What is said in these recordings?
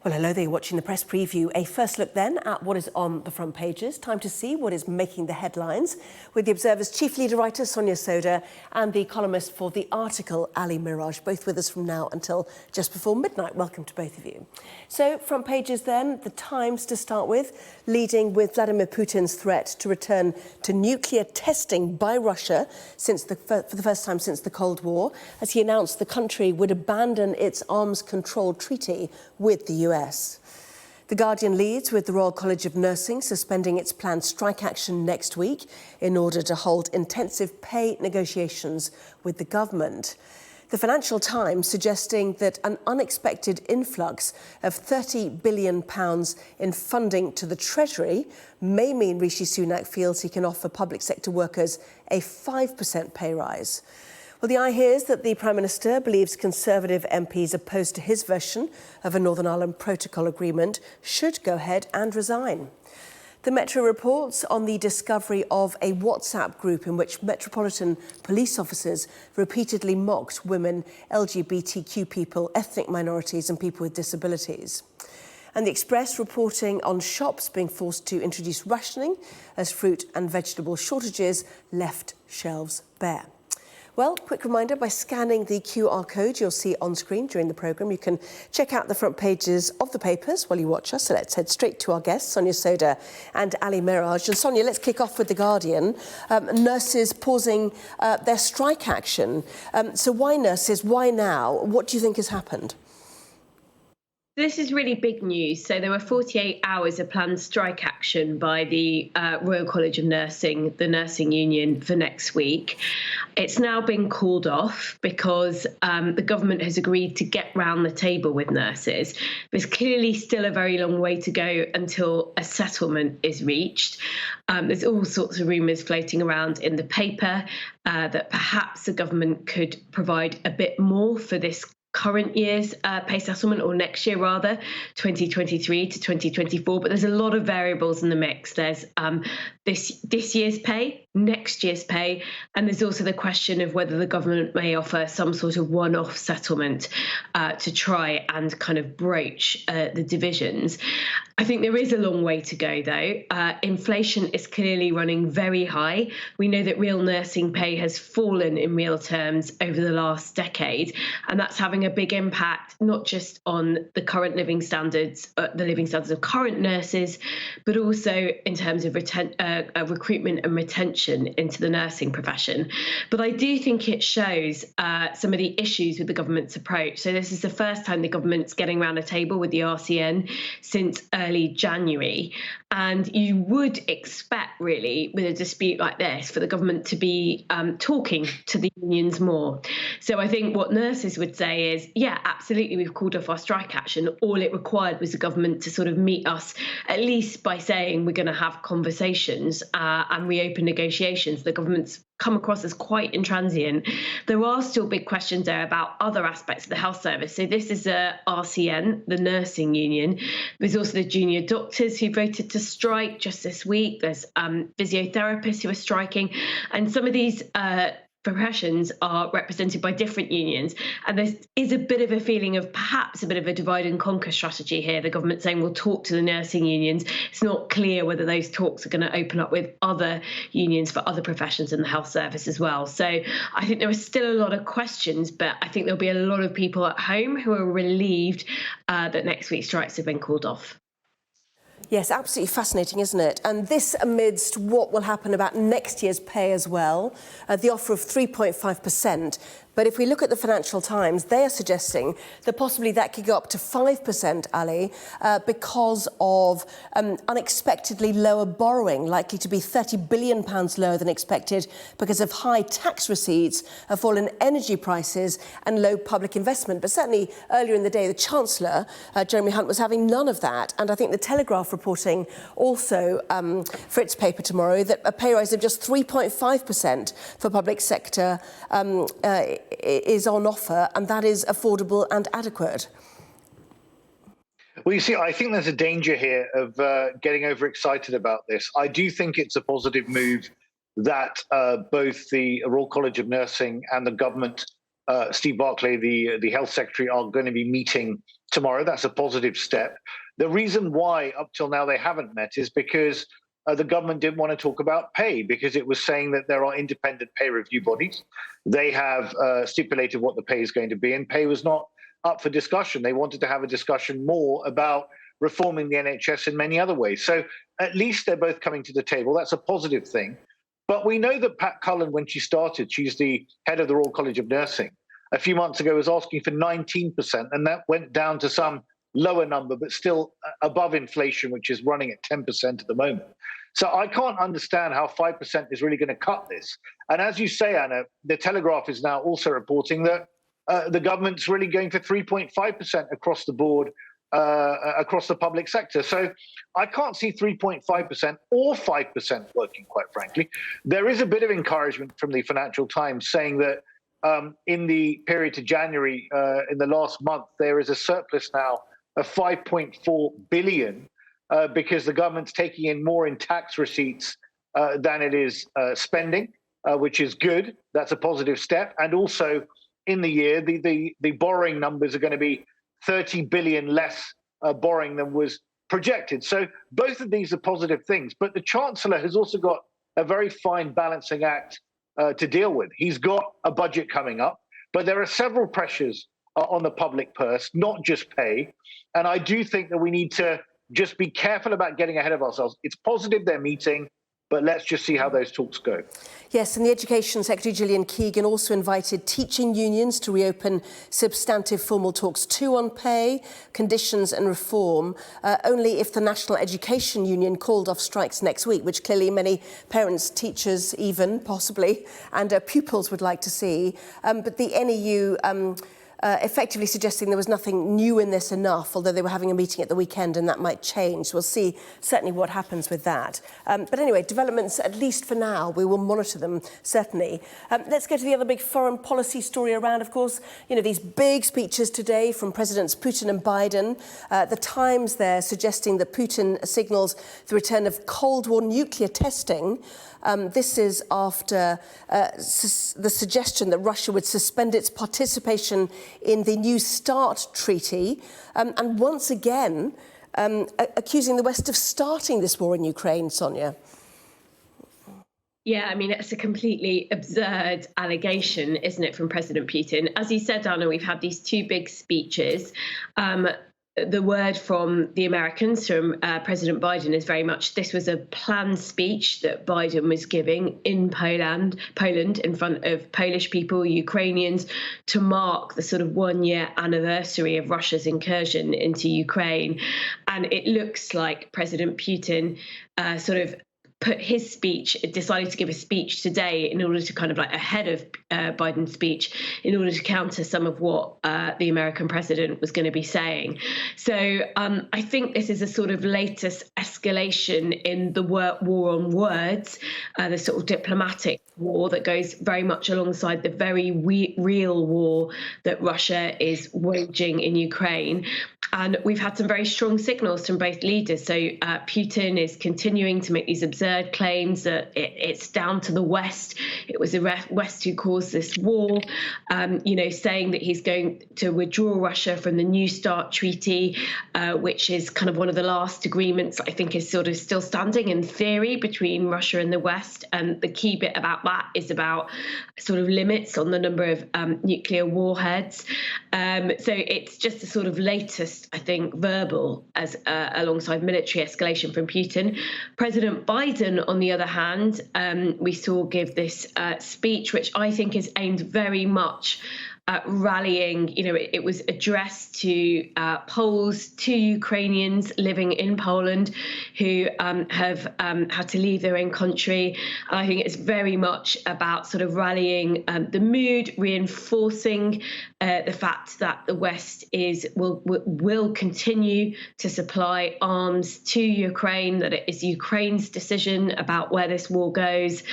Well, hello there, you're watching the press preview. A first look then at what is on the front pages. Time to see what is making the headlines with the Observer's chief leader writer, Sonia Sodha, and the columnist for the Article Ali Miraj, both with us from now until just before midnight. Welcome to both of you. So, front pages then, the Times to start with, leading with Vladimir Putin's threat to return to nuclear testing by Russia for the first time since the Cold War, as he announced the country would abandon its arms control treaty with the US. The Guardian leads with the Royal College of Nursing suspending its planned strike action next week in order to hold intensive pay negotiations with the government. The Financial Times suggesting that an unexpected influx of £30 billion in funding to the Treasury may mean Rishi Sunak feels he can offer public sector workers a 5% pay rise. Well, the eye here is that the Prime Minister believes Conservative MPs opposed to his version of a Northern Ireland Protocol agreement should go ahead and resign. The Metro reports on the discovery of a WhatsApp group in which Metropolitan police officers repeatedly mocked women, LGBTQ people, ethnic minorities and people with disabilities. And the Express reporting on shops being forced to introduce rationing as fruit and vegetable shortages left shelves bare. Well, quick reminder, by scanning the QR code you'll see on screen during the programme, you can check out the front pages of the papers while you watch us. So let's head straight to our guests, Sonia Sodha and Ali Miraj. And Sonia, let's kick off with The Guardian. Nurses pausing their strike action. So why nurses? Why now? What do you think has happened? This is really big news. So there were 48 hours of planned strike action by the Royal College of Nursing, the nursing union, for next week. It's now been called off because the government has agreed to get round the table with nurses. There's clearly still a very long way to go until a settlement is reached. There's all sorts of rumours floating around in the paper that perhaps the government could provide a bit more for this current year's pay settlement, or next year rather, 2023 to 2024. But there's a lot of variables in the mix. There's this year's pay, next year's pay, and there's also the question of whether the government may offer some sort of one-off settlement to try and kind of broach the divisions. I think there is a long way to go, though. Inflation is clearly running very high. We know that real nursing pay has fallen in real terms over the last decade, and that's having a big impact not just on the current living standards, the living standards of current nurses, but also in terms of recruitment and retention into the nursing profession. But I do think it shows some of the issues with the government's approach. So this is the first time the government's getting around a table with the RCN since early January. And you would expect, really, with a dispute like this, for the government to be talking to the unions more. So I think what nurses would say is, yeah, absolutely, we've called off our strike action. All it required was the government to sort of meet us, at least by saying we're going to have conversations and reopen negotiations. The government's come across as quite intransient. There are still big questions there about other aspects of the health service. So this is RCN, the nursing union. There's also the junior doctors who voted to strike just this week. There's physiotherapists who are striking. And some of these professions are represented by different unions. And there is a bit of a feeling of perhaps a bit of a divide and conquer strategy here. The government saying we'll talk to the nursing unions. It's not clear whether those talks are going to open up with other unions for other professions in the health service as well. So I think there are still a lot of questions, but I think there'll be a lot of people at home who are relieved that next week's strikes have been called off. Yes, absolutely fascinating, isn't it? And this amidst what will happen about next year's pay as well, the offer of 3.5%. But if we look at the Financial Times, they are suggesting that possibly that could go up to 5%, Ali, because of unexpectedly lower borrowing, likely to be £30 billion lower than expected because of high tax receipts, a fall in energy prices and low public investment. But certainly earlier in the day, the Chancellor, Jeremy Hunt, was having none of that. And I think the Telegraph reporting also for its paper tomorrow that a pay rise of just 3.5% for public sector is on offer, and that is affordable and adequate. Well, you see, I think there's a danger here of getting overexcited about this. I do think it's a positive move that both the Royal College of Nursing and the government, Steve Barclay, the Health Secretary, are going to be meeting tomorrow. That's a positive step. The reason why up till now they haven't met is because the government didn't want to talk about pay, because it was saying that there are independent pay review bodies. They have stipulated what the pay is going to be, and pay was not up for discussion. They wanted to have a discussion more about reforming the NHS in many other ways. So at least they're both coming to the table. That's a positive thing. But we know that Pat Cullen, when she started, she's the head of the Royal College of Nursing, a few months ago was asking for 19%, and that went down to some lower number, but still above inflation, which is running at 10% at the moment. So I can't understand how 5% is really going to cut this. And as you say, Anna, the Telegraph is now also reporting that the government's really going for 3.5% across the board, across the public sector. So I can't see 3.5% or 5% working, quite frankly. There is a bit of encouragement from the Financial Times saying that in the period to January, in the last month, there is a surplus now of 5.4 billion because the government's taking in more in tax receipts than it is spending, which is good. That's a positive step. And also in the year, the borrowing numbers are going to be 30 billion less borrowing than was projected. So both of these are positive things. But the Chancellor has also got a very fine balancing act to deal with. He's got a budget coming up, but there are several pressures on the public purse, not just pay. And I do think that we need to just be careful about getting ahead of ourselves. It's positive they're meeting, but let's just see how those talks go. Yes, and the Education Secretary Gillian Keegan also invited teaching unions to reopen substantive formal talks too on pay, conditions and reform, only if the National Education Union called off strikes next week, which clearly many parents, teachers even, possibly, and pupils would like to see. But the NEU effectively suggesting there was nothing new in this enough, although they were having a meeting at the weekend and that might change. We'll see certainly what happens with that. But anyway, developments, at least for now, we will monitor them, certainly. Let's go to the other big foreign policy story around, of course, you know, these big speeches today from Presidents Putin and Biden. The Times there suggesting that Putin signals the return of Cold War nuclear testing. This is after the suggestion that Russia would suspend its participation in the New START treaty, and once again accusing the West of starting this war in Ukraine, Sonia. Yeah, I mean, it's a completely absurd allegation, isn't it, from President Putin? As you said, Anna, we've had these two big speeches. The word from the Americans, from President Biden, is very much this was a planned speech that Biden was giving in Poland in front of Polish people, Ukrainians, to mark the sort of 1-year anniversary of Russia's incursion into Ukraine. And it looks like President Putin decided to give a speech today in order to kind of like ahead of Biden's speech, in order to counter some of what the American president was going to be saying. So I think this is a sort of latest escalation in the war on words, the sort of diplomatic war that goes very much alongside the very real war that Russia is waging in Ukraine. And we've had some very strong signals from both leaders. So Putin is continuing to make these absurd claims that it's down to the West. It was the West who caused this war, saying that he's going to withdraw Russia from the New START treaty, which is kind of one of the last agreements I think is sort of still standing in theory between Russia and the West. And the key bit about that is about sort of limits on the number of nuclear warheads. So it's just a sort of latest, I think, verbal as alongside military escalation from Putin. President Biden, on the other hand, we saw give this speech, which I think is aimed very much rallying. It was addressed to Poles, to Ukrainians living in Poland who have had to leave their own country. And I think it's very much about sort of rallying the mood, reinforcing the fact that the West will continue to supply arms to Ukraine, that it is Ukraine's decision about where this war goes,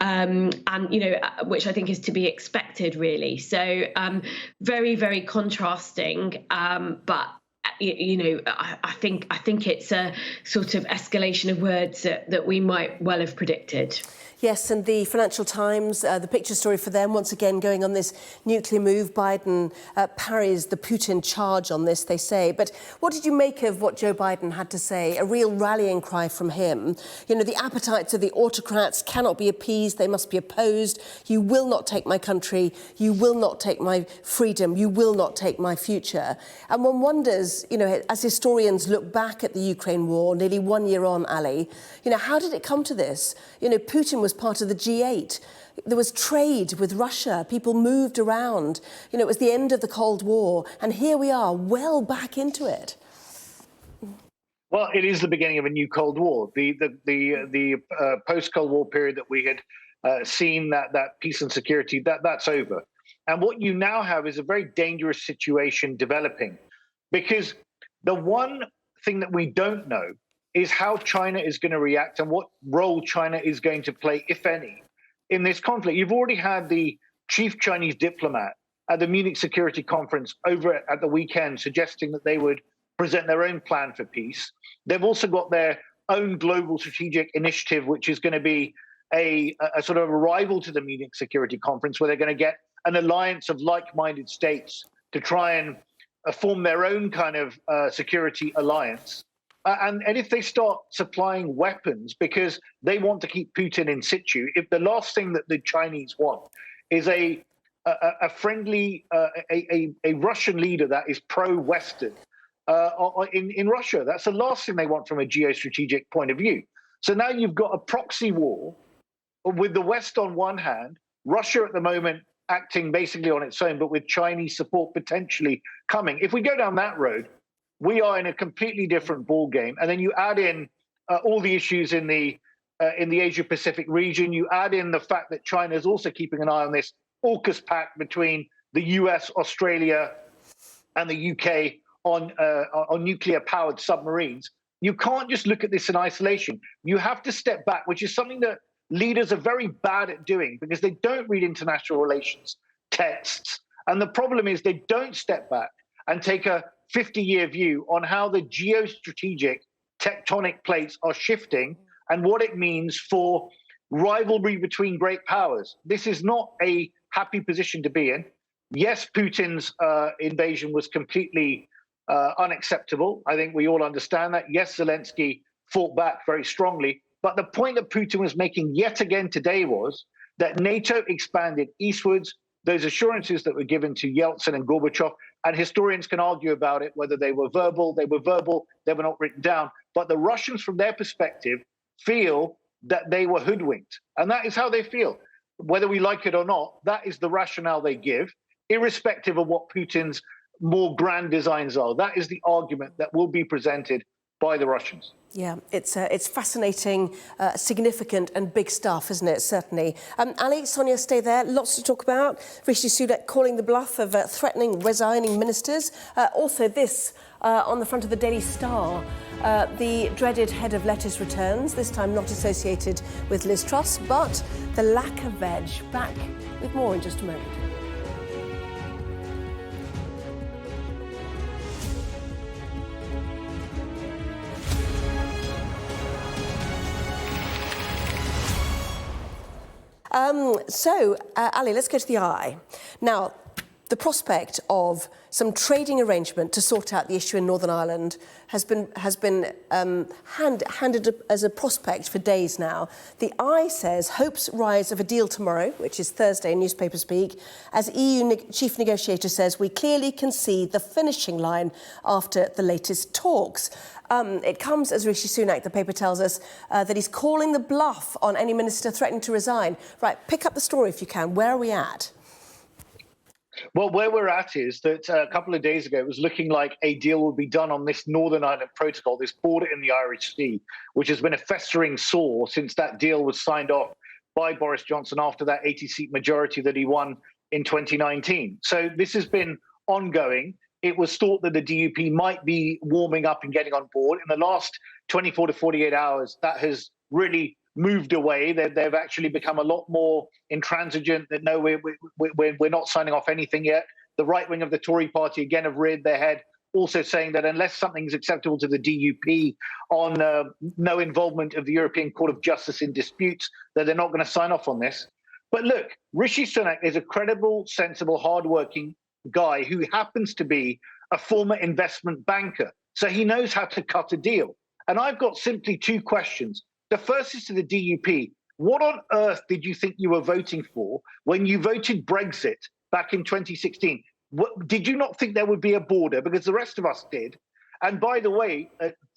which I think is to be expected, really. So very, very contrasting, but I think it's a sort of escalation of words that we might well have predicted. Yes, and the Financial Times, the picture story for them, once again going on this nuclear move. Biden parries the Putin charge on this, they say. But what did you make of what Joe Biden had to say? A real rallying cry from him. You know, the appetites of the autocrats cannot be appeased, they must be opposed. You will not take my country, you will not take my freedom, you will not take my future. And one wonders, you know, as historians look back at the Ukraine war, nearly 1 year on, Ali, you know, how did it come to this? You know, Putin was part of the G8. There was trade with Russia. People moved around. You know, it was the end of the Cold War. And here we are, well back into it. Well, it is the beginning of a new Cold War. The post-Cold War period that we had seen, that peace and security, that's over. And what you now have is a very dangerous situation developing, because the one thing that we don't know is how China is going to react and what role China is going to play, if any, in this conflict. You've already had the chief Chinese diplomat at the Munich Security Conference over at the weekend suggesting that they would present their own plan for peace. They've also got their own global strategic initiative, which is going to be a sort of a rival to the Munich Security Conference, where they're going to get an alliance of like-minded states to try and form their own kind of security alliance. And if they start supplying weapons because they want to keep Putin in situ, if the last thing that the Chinese want is a friendly, a Russian leader that is pro-Western in Russia, that's the last thing they want from a geostrategic point of view. So now you've got a proxy war with the West on one hand, Russia at the moment acting basically on its own, but with Chinese support potentially coming. If we go down that road, we are in a completely different ball game. And then you add in all the issues in the Asia-Pacific region. You add in the fact that China is also keeping an eye on this AUKUS pact between the US, Australia, and the UK on nuclear-powered submarines. You can't just look at this in isolation. You have to step back, which is something that leaders are very bad at doing because they don't read international relations texts. And the problem is they don't step back and take a 50-year view on how the geostrategic tectonic plates are shifting and what it means for rivalry between great powers. This is not a happy position to be in. Yes, Putin's invasion was completely unacceptable. I think we all understand that. Yes, Zelensky fought back very strongly. But the point that Putin was making yet again today was that NATO expanded eastwards. Those assurances that were given to Yeltsin and Gorbachev, and historians can argue about it, whether they were verbal, they were not written down. But the Russians, from their perspective, feel that they were hoodwinked. And that is how they feel. Whether we like it or not, that is the rationale they give, irrespective of what Putin's more grand designs are. That is the argument that will be presented by the Russians. Yeah, it's fascinating, significant and big stuff, isn't it? Certainly. Ali, Sonia, stay there. Lots to talk about. Rishi Sunak calling the bluff of threatening resigning ministers. Also this on the front of the Daily Star. The dreaded head of lettuce returns, this time not associated with Liz Truss, but the lack of veg. Back with more in just a moment. Ali, let's go to the eye. Now, the prospect of some trading arrangement to sort out the issue in Northern Ireland has been handed as a prospect for days now. The Eye says hopes rise of a deal tomorrow, which is Thursday in newspaper speak, as EU chief negotiator says we clearly can see the finishing line after the latest talks. It comes as Rishi Sunak, the paper tells us, that he's calling the bluff on any minister threatening to resign. Right, pick up the story if you can. Where are we at? Well, where we're at is that a couple of days ago, it was looking like a deal would be done on this Northern Ireland Protocol, this border in the Irish Sea, which has been a festering sore since that deal was signed off by Boris Johnson after that 80-seat majority that he won in 2019. So this has been ongoing. It was thought that the DUP might be warming up and getting on board. In the last 24 to 48 hours, that has really moved away. They've actually become a lot more intransigent, that no, we're not signing off anything yet. The right wing of the Tory party, again, have reared their head also saying that unless something is acceptable to the DUP on no involvement of the European Court of Justice in disputes, that they're not going to sign off on this. But look, Rishi Sunak is a credible, sensible, hardworking guy who happens to be a former investment banker. So he knows how to cut a deal. And I've got simply two questions. The first is to the DUP. What on earth did you think you were voting for when you voted Brexit back in 2016? Did you not think there would be a border? Because the rest of us did. And by the way,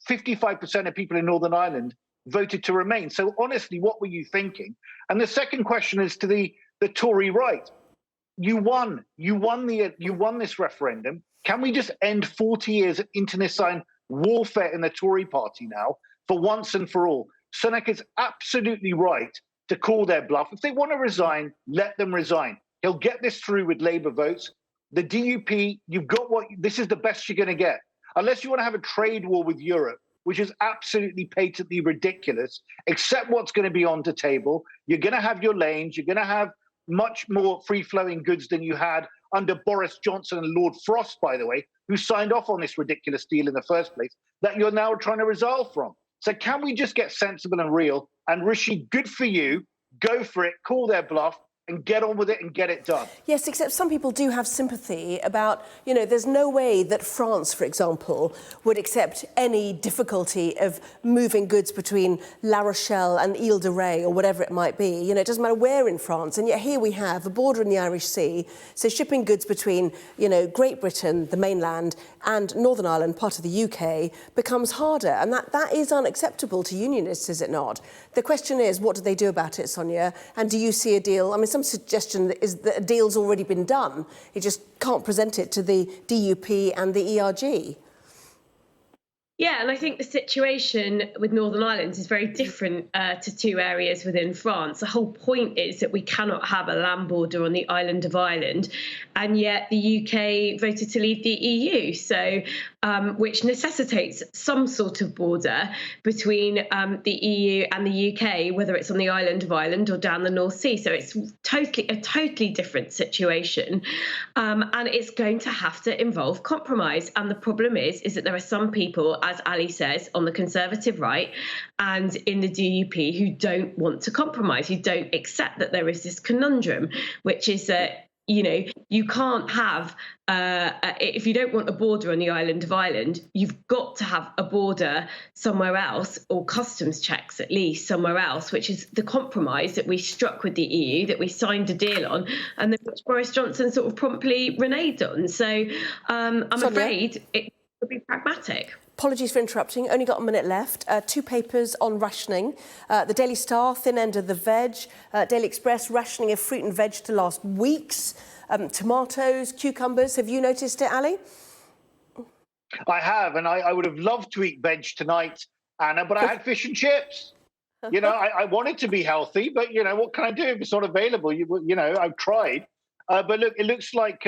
55% of people in Northern Ireland voted to remain. So honestly, what were you thinking? And the second question is to the Tory right. You won this referendum. Can we just end 40 years of internecine warfare in the Tory party now for once and for all? Sunak is absolutely right to call their bluff. If they want to resign, let them resign. He'll get this through with Labour votes. The DUP, this is the best you're going to get. Unless you want to have a trade war with Europe, which is absolutely patently ridiculous, accept what's going to be on the table. You're going to have your lanes. You're going to have much more free-flowing goods than you had under Boris Johnson and Lord Frost, by the way, who signed off on this ridiculous deal in the first place, that you're now trying to resolve from. So can we just get sensible and real? And Rishi, good for you. Go for it. Call their bluff and get on with it and get it done. Yes, except some people do have sympathy about, there's no way that France, for example, would accept any difficulty of moving goods between La Rochelle and Ile de Ré or whatever it might be. It doesn't matter where in France. And yet here we have a border in the Irish Sea. So shipping goods between, Great Britain, the mainland, and Northern Ireland, part of the UK, becomes harder. And that is unacceptable to unionists, is it not? The question is, what do they do about it, Sonia? And do you see a deal? I mean, some suggestion is that a deal's already been done. You just can't present it to the DUP and the ERG. Yeah, and I think the situation with Northern Ireland is very different to two areas within France. The whole point is that we cannot have a land border on the island of Ireland, and yet the UK voted to leave the EU, so which necessitates some sort of border between the EU and the UK, whether it's on the island of Ireland or down the North Sea. So it's a totally different situation, and it's going to have to involve compromise. And the problem is that there are some people, as Ali says, on the Conservative right and in the DUP who don't want to compromise, who don't accept that there is this conundrum, which is that, you can't have, if you don't want a border on the island of Ireland, you've got to have a border somewhere else, or customs checks at least somewhere else, which is the compromise that we struck with the EU, that we signed a deal on, and which Boris Johnson sort of promptly reneged on. So I'm afraid it will be pragmatic. Apologies for interrupting. Only got a minute left. Two papers on rationing. The Daily Star, thin end of the veg. Daily Express, rationing of fruit and veg to last weeks. Tomatoes, cucumbers. Have you noticed it, Ali? I have, and I would have loved to eat veg tonight, Anna, but I had fish and chips. I wanted to be healthy, but, what can I do if it's not available? I've tried. But look, it looks like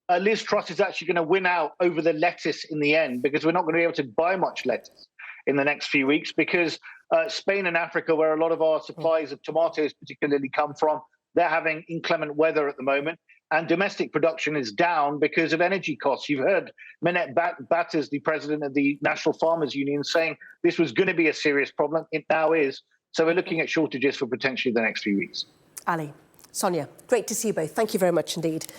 Liz Truss is actually going to win out over the lettuce in the end, because we're not going to be able to buy much lettuce in the next few weeks, because Spain and Africa, where a lot of our supplies of tomatoes particularly come from, they're having inclement weather at the moment, and domestic production is down because of energy costs. You've heard Minette Batters, the president of the National Farmers Union, saying this was going to be a serious problem. It now is. So we're looking at shortages for potentially the next few weeks. Ali, Sonia, great to see you both. Thank you very much indeed.